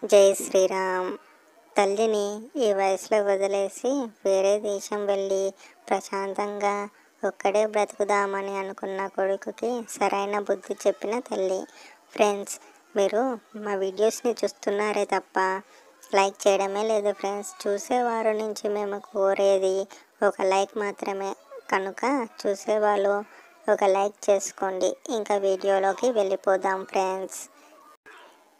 జై శ్రీరామ్. తల్లిని ఈ వయసులో వదిలేసి వేరే దేశం వెళ్ళి ప్రశాంతంగా ఒక్కడే బ్రతుకుదామని అనుకున్న కొడుకుకి సరైన బుద్ధి చెప్పిన తల్లి. ఫ్రెండ్స్, మీరు మా వీడియోస్ని చూస్తున్నారే తప్ప లైక్ చేయడమే లేదు ఫ్రెండ్స్. చూసేవారు నుంచి మేము కోరేది ఒక లైక్ మాత్రమే, కనుక చూసేవాళ్ళు ఒక లైక్ చేసుకోండి. ఇంకా వీడియోలోకి వెళ్ళిపోదాం ఫ్రెండ్స్.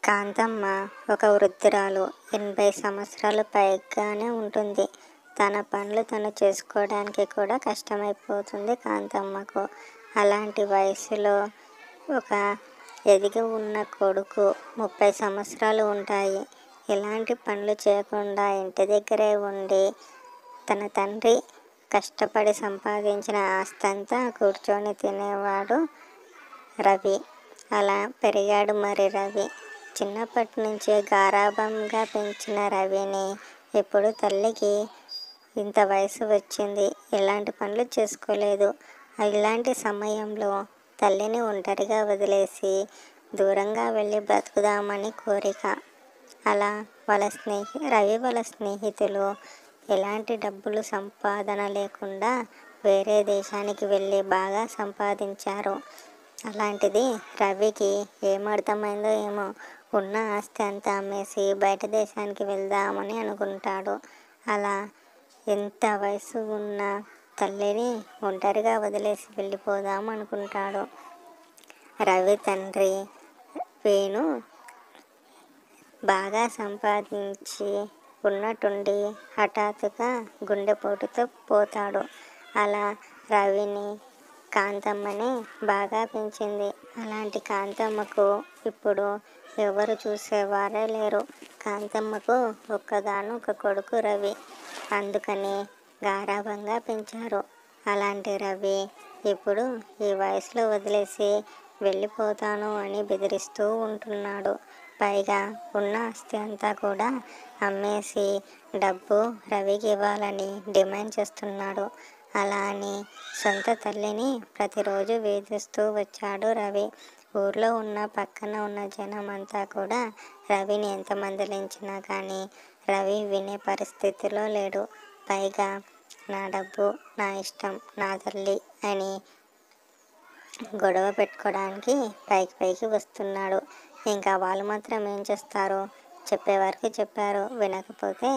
కాంతమ్మ ఒక వృద్ధురాలు, 80 సంవత్సరాలు పైగానే ఉంటుంది. తన పనులు తను చేసుకోవడానికి కూడా కష్టమైపోతుంది కాంతమ్మకు. అలాంటి వయసులో ఒక ఎదిగి ఉన్న కొడుకు, 30 సంవత్సరాలు ఉంటాయి. ఎలాంటి పనులు చేయకుండా ఇంటి దగ్గరే ఉండి తన తండ్రి కష్టపడి సంపాదించిన ఆస్తంతా కూర్చొని తినేవాడు రవి. అలా పెరిగాడు మరి రవి. చిన్నప్పటి నుంచే గారాబంగా పెంచిన రవిని ఇప్పుడు తల్లికి ఇంత వయసు వచ్చింది, ఎలాంటి పనులు చేసుకోలేదు. ఇలాంటి సమయంలో తల్లిని ఒంటరిగా వదిలేసి దూరంగా వెళ్ళి బ్రతుకుదామని కోరిక. అలా రవి వాళ్ళ స్నేహితులు ఎలాంటి డబ్బులు సంపాదన లేకుండా వేరే దేశానికి వెళ్ళి బాగా సంపాదించారు. అలాంటిది రవికి ఏమర్థమైందో ఏమో, ఉన్న ఆస్తి అంతా అమ్మేసి బయట దేశానికి వెళ్దామని అనుకుంటాడు. అలా ఎంత వయసు ఉన్న తల్లిని ఒంటరిగా వదిలేసి వెళ్ళిపోదాం అనుకుంటాడు. రవి తండ్రి వేణు బాగా సంపాదించి ఉన్నట్టుండి హఠాత్తుగా గుండెపోటుతో పోతాడు. అలా రవిని కాంతమ్మని బాగా పెంచింది. అలాంటి కాంతమ్మకు ఇప్పుడు ఎవరు చూసేవారే లేరు. కాంతమ్మకు ఒక్కగానొక్క కొడుకు రవి, అందుకని గారాబంగా పెంచారు. అలాంటి రవి ఇప్పుడు ఈ వయసులో వదిలేసి వెళ్ళిపోతాను అని బెదిరిస్తూ ఉంటున్నాడు. పైగా ఉన్న ఆస్తి అంతా కూడా అమ్మేసి డబ్బు రవికి ఇవ్వాలని డిమాండ్ చేస్తున్నాడు. అలా అని సొంత తల్లిని ప్రతిరోజు వేధిస్తూ వచ్చాడు రవి. ఊర్లో ఉన్న పక్కన ఉన్న జనం అంతా కూడా రవిని ఎంత మందలించినా కానీ రవి వినే పరిస్థితిలో లేడు. పైగా నా డబ్బు, నా ఇష్టం, నా తల్లి అని గొడవ పెట్టుకోవడానికి పైకి వస్తున్నాడు. ఇంకా వాళ్ళు మాత్రం ఏం చేస్తారు? చెప్పే వరకు చెప్పారు, వినకపోతే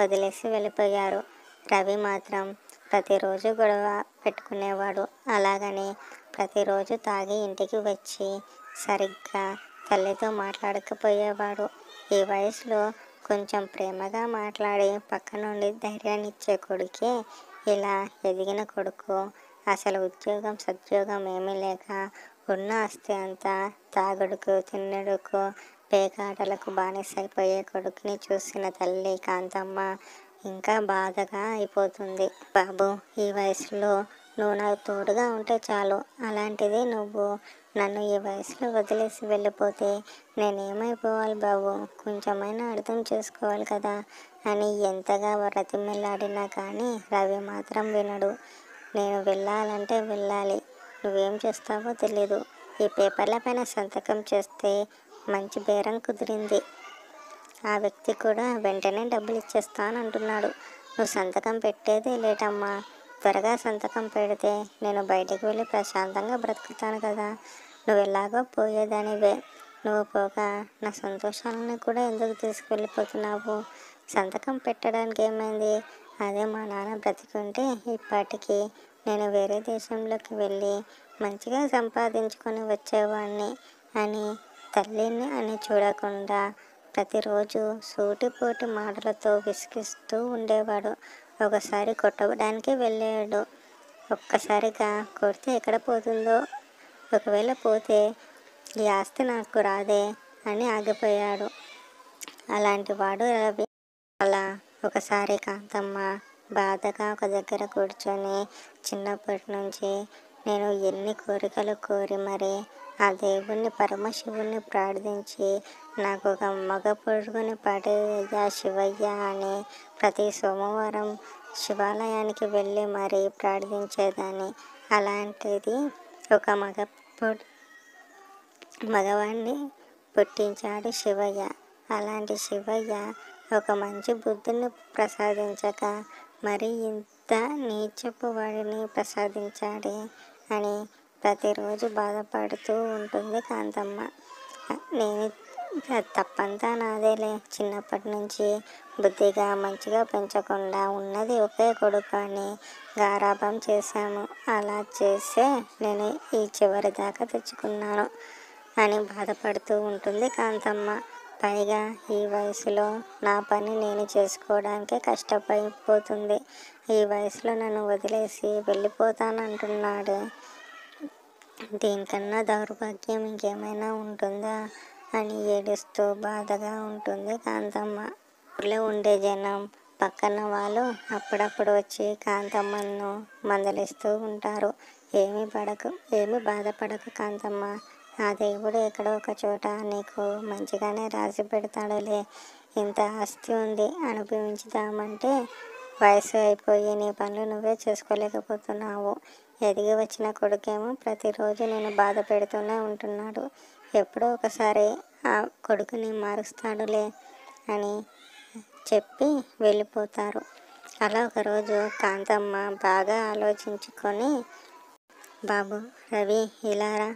వదిలేసి వెళ్ళిపోయారు. రవి మాత్రం ప్రతిరోజు గొడవ పెట్టుకునేవాడు. అలాగని ప్రతిరోజు తాగి ఇంటికి వచ్చి సరిగ్గా తల్లితో మాట్లాడకపోయేవాడు. ఈ వయసులో కొంచెం ప్రేమగా మాట్లాడి పక్క నుండి ధైర్యాన్ని ఇచ్చే కొడుకే ఇలా ఎదిగిన కొడుకు. అసలు ఉద్యోగం సద్యోగం ఏమీ లేక ఉన్న ఆస్తి అంతా తాగుడుకు, తిన్నుడుకు, పేకాటలకు బానిసైపోయే కొడుకుని చూసిన తల్లి కాంతమ్మ ఇంకా బాధగా అయిపోతుంది. బాబు, ఈ వయసులో నువ్వు నాకు తోడుగా ఉంటే చాలు, అలాంటిది నువ్వు నన్ను ఈ వయసులో వదిలేసి వెళ్ళిపోతే నేనేమైపోవాలి బాబు, కొంచెమైనా అర్థం చేసుకోవాలి కదా అని ఎంతగా బ్రతిమిలాడినా కానీ రవి మాత్రం వినడు. నేను వెళ్ళాలంటే వెళ్ళాలి, నువ్వేం చేస్తావో తెలీదు. ఈ పేపర్ల పైన సంతకం చేస్తే మంచి బేరం కుదిరింది. ఆ వ్యక్తి కూడా వెంటనే డబ్బులు ఇచ్చేస్తానంటున్నాడు. నువ్వు సంతకం పెట్టేదే లేటమ్మా, త్వరగా సంతకం పెడితే నేను బయటికి వెళ్ళి ప్రశాంతంగా బ్రతుకుతాను కదా. నువ్వు ఎలాగో పోయేదానివే, నువ్వు పోగా నా సంతోషాలను కూడా ఎందుకు తీసుకువెళ్ళిపోతున్నావు? సంతకం పెట్టడానికి ఏమైంది? అదే మా నాన్న బ్రతికుంటే ఇప్పటికీ నేను వేరే దేశంలోకి వెళ్ళి మంచిగా సంపాదించుకొని వచ్చేవాడిని అని తల్లిని అని చూడకుండా ప్రతిరోజు సూటిపోటి మాటలతో విసిగిస్తూ ఉండేవాడు. ఒకసారి కొట్టడానికి వెళ్ళాడు. ఒక్కసారిగా కొడితే ఎక్కడ పోతుందో, ఒకవేళ పోతే ఈ ఆస్తి నాకు రాదే అని ఆగిపోయాడు. అలాంటి వాడు రవి. అలా ఒకసారి కాంతమ్మ బాధగా ఒక దగ్గర కూర్చొని చిన్నప్పటి నుంచి నేను ఎన్ని కోరికలు కోరి మరి ఆ దేవుణ్ణి పరమశివుణ్ణి ప్రార్థించి నాకు ఒక మగ పొడుగుని పడేయ్యా శివయ్య అని ప్రతి సోమవారం శివాలయానికి వెళ్ళి మరీ ప్రార్థించేదాన్ని. అలాంటిది ఒక మగవాడిని పుట్టించాడు శివయ్య. అలాంటి శివయ్య ఒక మంచి బుద్ధిని ప్రసాదించక మరి ఇంత నీచపు వాడిని ప్రసాదించాడే అని ప్రతిరోజు బాధపడుతూ ఉంటుంది కాంతమ్మ. నేను తప్పంతా నాదేలే, చిన్నప్పటి నుంచి బుద్ధిగా మంచిగా పెంచకుండా ఉన్నది ఒకే కొడుకు అని గారాబం చేశాము. అలా చేసే నేను ఈ చివరి దాకా తెచ్చుకున్నాను అని బాధపడుతూ ఉంటుంది కాంతమ్మ. పైగా ఈ వయసులో నా పని నేను చేసుకోవడానికే కష్టపడిపోతుంది. ఈ వయసులో నన్ను వదిలేసి వెళ్ళిపోతానంటున్నాడు. దీనికన్నా దౌర్భాగ్యం ఇంకేమైనా ఉంటుందా అని ఏడుస్తూ బాధగా ఉంటుంది కాంతమ్మ. ఊర్లో ఉండే జనం, పక్కన వాళ్ళు అప్పుడప్పుడు వచ్చి కాంతమ్మను మందలిస్తూ ఉంటారు. ఏమి బాధపడకు కాంతమ్మ, ఆ దేవుడు ఎక్కడో ఒక చోట నీకు మంచిగానే రాసి పెడతాడులే. ఇంత ఆస్తి ఉంది, అనుభవించుదామంటే వయసు అయిపోయి నీ పనులు నువ్వే చేసుకోలేకపోతున్నావు. ఎదిగి వచ్చిన కొడుకేమో ప్రతిరోజు నేను బాధ పెడుతూనే ఉంటున్నాడు. ఎప్పుడో ఒకసారి ఆ కొడుకుని మారుస్తాడులే అని చెప్పి వెళ్ళిపోతారు. అలా ఒకరోజు కాంతమ్మ బాగా ఆలోచించుకొని, బాబు రవి, ఇలారా,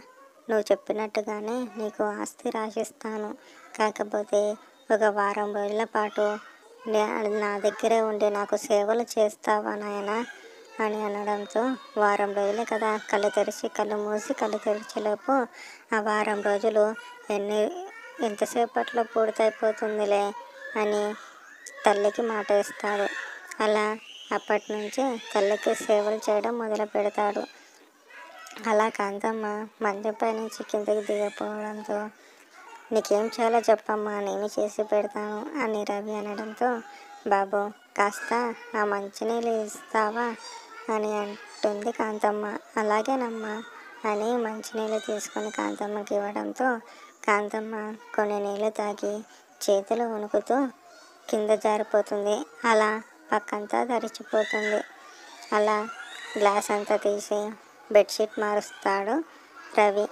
నువ్వు చెప్పినట్టుగానే నీకు ఆస్తి రాసిస్తాను. కాకపోతే ఒక వారం రోజుల పాటు నా దగ్గరే ఉండి నాకు సేవలు చేస్తావా నాయనా అని అనడంతో, వారం రోజులే కదా, కళ్ళు తెరిచి కళ్ళు మూసి కళ్ళు తెరిచేలోపు ఆ వారం రోజులు ఎంతసేపట్లో పూర్తయిపోతుందిలే అని తల్లికి మాట ఇస్తాడు. అలా అప్పటి నుంచి తల్లికి సేవలు చేయడం మొదలు పెడతాడు. అలా కాంతమ్మ మంచంపై నుంచి కిందకి దిగపోవడంతో, నీకేం చేయాలో చెప్పమ్మా, నేను చేసి పెడతాను అని రవి అనడంతో, బాబు కాస్త ఆ మంచినీళ్ళు ఇస్తావా అని అంటుంది కాంతమ్మ. అలాగేనమ్మా అని మంచినీళ్ళు తీసుకొని కాంతమ్మకి ఇవ్వడంతో కాంతమ్మ కొన్ని నీళ్ళు తాగి చేతులు వణుకుతూ కింద జారిపోతుంది. అలా పక్కంతా తడిచిపోతుంది. అలా గ్లాస్ అంతా తీసి బెడ్షీట్ మారుస్తాడు రవి.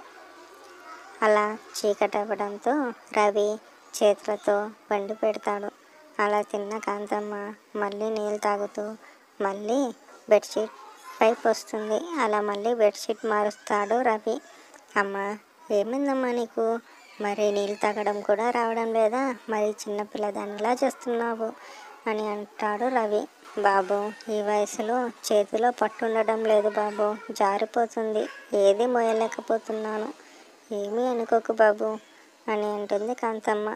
అలా చీకటి అవ్వడంతో రవి చేతులతో వండి పెడతాడు. అలా తిన్న కాంతమ్మ మళ్ళీ నీళ్ళు తాగుతూ మళ్ళీ బెడ్షీట్ పైపు వస్తుంది. అలా మళ్ళీ బెడ్షీట్ మారుస్తాడు రవి. అమ్మ, ఏమైందమ్మా నీకు? మరి నీళ్ళు తాగడం కూడా రావడం లేదా? మరి చిన్నపిల్లదానిలా చేస్తున్నావు అని అంటాడు రవి. బాబు, ఈ వయసులో చేతిలో పట్టు ఉండడం లేదు బాబు, జారిపోతుంది, ఏది మోయలేకపోతున్నాను. ఏమీ అనుకోకు బాబు అని అంటుంది కాంతమ్మ.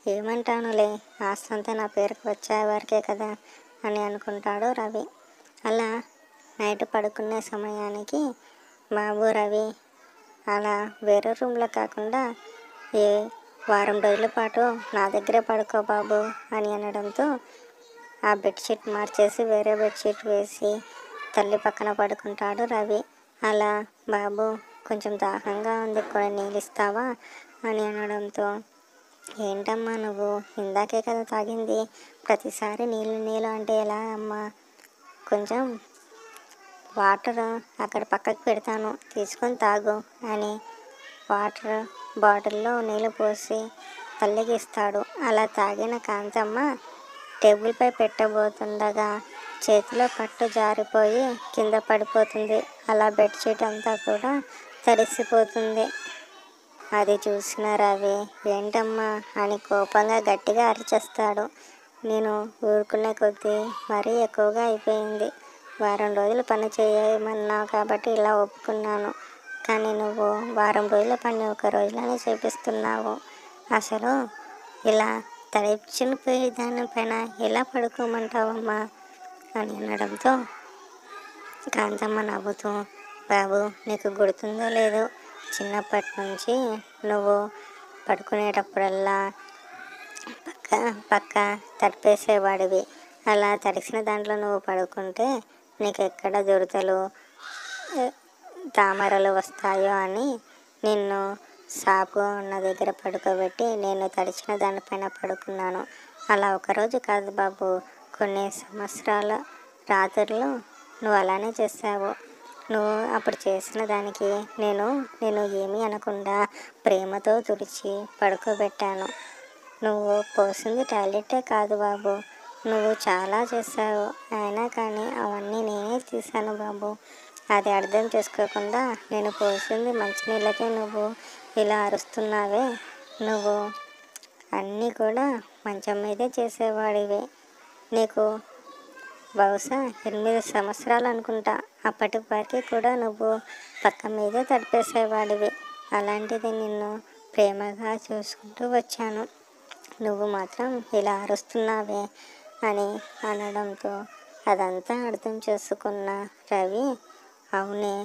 ఏమంటానులే, ఆస్తంతా నా పేరుకు వచ్చే వరకే కదా అని అనుకుంటాడు రవి. అలా నైట్ పడుకునే సమయానికి బాబు రవి అలా వేరే రూమ్లో కాకుండా ఏ వారం రోజుల పాటు నా దగ్గరే పడుకో బాబు అని అనడంతో ఆ బెడ్షీట్ మార్చేసి వేరే బెడ్షీట్ వేసి తల్లి పక్కన పడుకుంటాడు రవి. అలా బాబు, కొంచెం దాహంగా ఉంది, కొన్ని నీళ్ళు ఇస్తావా అని అనడంతో, ఏంటమ్మా నువ్వు, ఇందాకే కదా తాగింది, ప్రతిసారి నీళ్ళు అంటే ఎలా అమ్మా? కొంచెం వాటర్ అక్కడ పక్కకు పెడతాను, తీసుకొని తాగు అని వాటర్ బాటిల్లో నీళ్ళు పోసి తల్లికి ఇస్తాడు. అలా తాగిన కాంతమ్మ టేబుల్పై పెట్టబోతుండగా చేతిలో పట్టు జారిపోయి కింద పడిపోతుంది. అలా బెడ్షీట్ అంతా కూడా తడిసిపోతుంది. అది చూసిన రవి, ఏంటమ్మా అని కోపంగా గట్టిగా అరిచేస్తాడు. నేను ఊరుకునే కొద్దీ మరీ ఎక్కువగా అయిపోయింది. వారం రోజులు పని చేయమన్నావు కాబట్టి ఇలా ఒప్పుకున్నాను. కానీ నువ్వు వారం రోజుల పని ఒక రోజులోనే చేపిస్తున్నావు. అసలు ఇలా తడిచిపోయి దానిపైన ఎలా పడుకోమంటావమ్మా అని అనడంతో కాంతమ్మ నవ్వుతూ, బాబు, నీకు గుర్తుందో లేదో, చిన్నప్పటి నుంచి నువ్వు పడుకునేటప్పుడల్లా పక్క తడిపేసేవాడివి. అలా తడిసిన దాంట్లో నువ్వు పడుకుంటే నీకు ఎక్కడ దురదలు తామరలు వస్తాయో అని నిన్ను సాపు ఉన్న దగ్గర పడుకోబెట్టి నేను తడిచిన దానిపైన పడుకున్నాను. అలా ఒకరోజు కాదు బాబు, కొన్ని సంవత్సరాల రాత్రులు నువ్వు అలానే చేసావు. నువ్వు అప్పుడు చేసిన దానికి నేను ఏమీ అనకుండా ప్రేమతో తుడిచి పడుకోబెట్టాను. నువ్వు పోసింది టాయిలెటే కాదు బాబు, నువ్వు చాలా చేశావు. అయినా కానీ అవన్నీ నేనే తీశాను బాబు. అది అర్థం చేసుకోకుండా నేను పోసింది మంచినీళ్ళకే నువ్వు ఇలా అరుస్తున్నావే. నువ్వు అన్నీ కూడా మంచం మీదే చేసేవాడివి. నీకు బహుశా 8 సంవత్సరాలు అనుకుంటా. అప్పటి వరకు కూడా నువ్వు పక్క మీదే తడిపేసేవాడివి. అలాంటిది నిన్ను ప్రేమగా చూసుకుంటూ వచ్చాను. నువ్వు మాత్రం ఇలా అరుస్తున్నావే అని అనడంతో అదంతా అర్థం చేసుకున్న రవి, అవునే,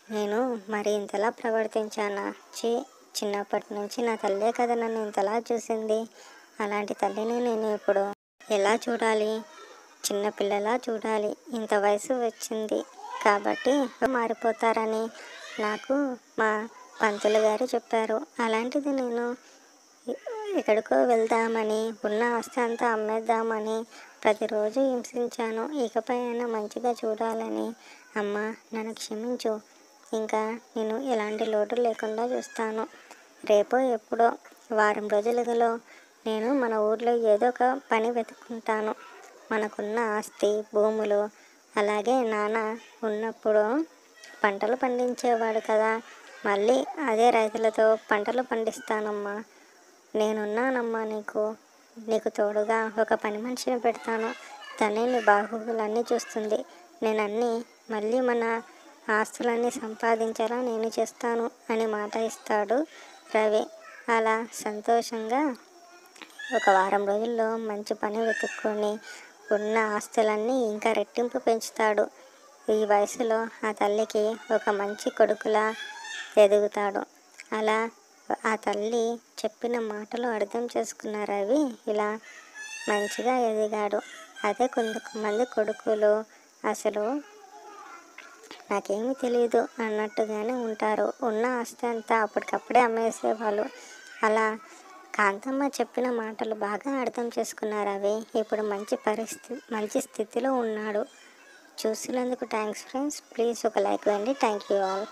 నేను మరి ఇంతలా ప్రవర్తించానా? చిన్నప్పటి నుంచి నా తల్లే కదా నన్ను ఇంతలా చూసింది. అలాంటి తల్లిని నేను ఇప్పుడు ఎలా చూడాలి? చిన్నపిల్లలా చూడాలి. ఇంత వయసు వచ్చింది కాబట్టి మారిపోతారని నాకు మా పంతులు గారు చెప్పారు. అలాంటిది నేను ఎక్కడికో వెళ్దామని, ఉన్న ఆస్తి అంతా అమ్మేద్దామని ప్రతిరోజు హింసించాను. ఇకపై అయినా మంచిగా చూడాలని. అమ్మ, నన్ను క్షమించు. ఇంకా నేను ఎలాంటి లోటు లేకుండా చూస్తాను. రేపో ఎప్పుడో వారం రోజులలో నేను మన ఊర్లో ఏదో ఒక పని వెతుక్కుంటాను. మనకున్న ఆస్తి, భూములు, అలాగే నాన్న ఉన్నప్పుడు పంటలు పండించేవాడు కదా, మళ్ళీ అదే రైతులతో పంటలు పండిస్తానమ్మా. నేనున్నానమ్మా నీకు తోడుగా ఒక పని మనిషిని పెడతాను. తనే నీ బాగోగులన్నీ చూస్తుంది. నేనన్నీ మళ్ళీ మన ఆస్తులన్నీ సంపాదించేలా నేను చేస్తాను అని మాట ఇస్తాడు రవి. అలా సంతోషంగా ఒక వారం రోజుల్లో మంచి పని వెతుక్కొని ఉన్న ఆస్తులన్నీ ఇంకా రెట్టింపు పెంచుతాడు. ఈ వయసులో ఆ తల్లికి ఒక మంచి కొడుకులా ఎదుగుతాడు. అలా ఆ తల్లి చెప్పిన మాటలు అర్థం చేసుకున్న రవి ఇలా మంచిగా ఎదిగాడు. అదే కొంతమంది కొడుకులు అసలు నాకేమీ తెలియదు అన్నట్టుగానే ఉంటారు. ఉన్న ఆస్తి అంతా అప్పటికప్పుడే అమ్మేసేవాళ్ళు. అలా కాంతమ్మ చెప్పిన మాటలు బాగా అర్థం చేసుకున్నారు రవి. ఇప్పుడు మంచి స్థితిలో ఉన్నాడు. చూసినందుకు థ్యాంక్స్ ఫ్రెండ్స్. ప్లీజ్ ఒక లైక్ వేయండి. Thank you all.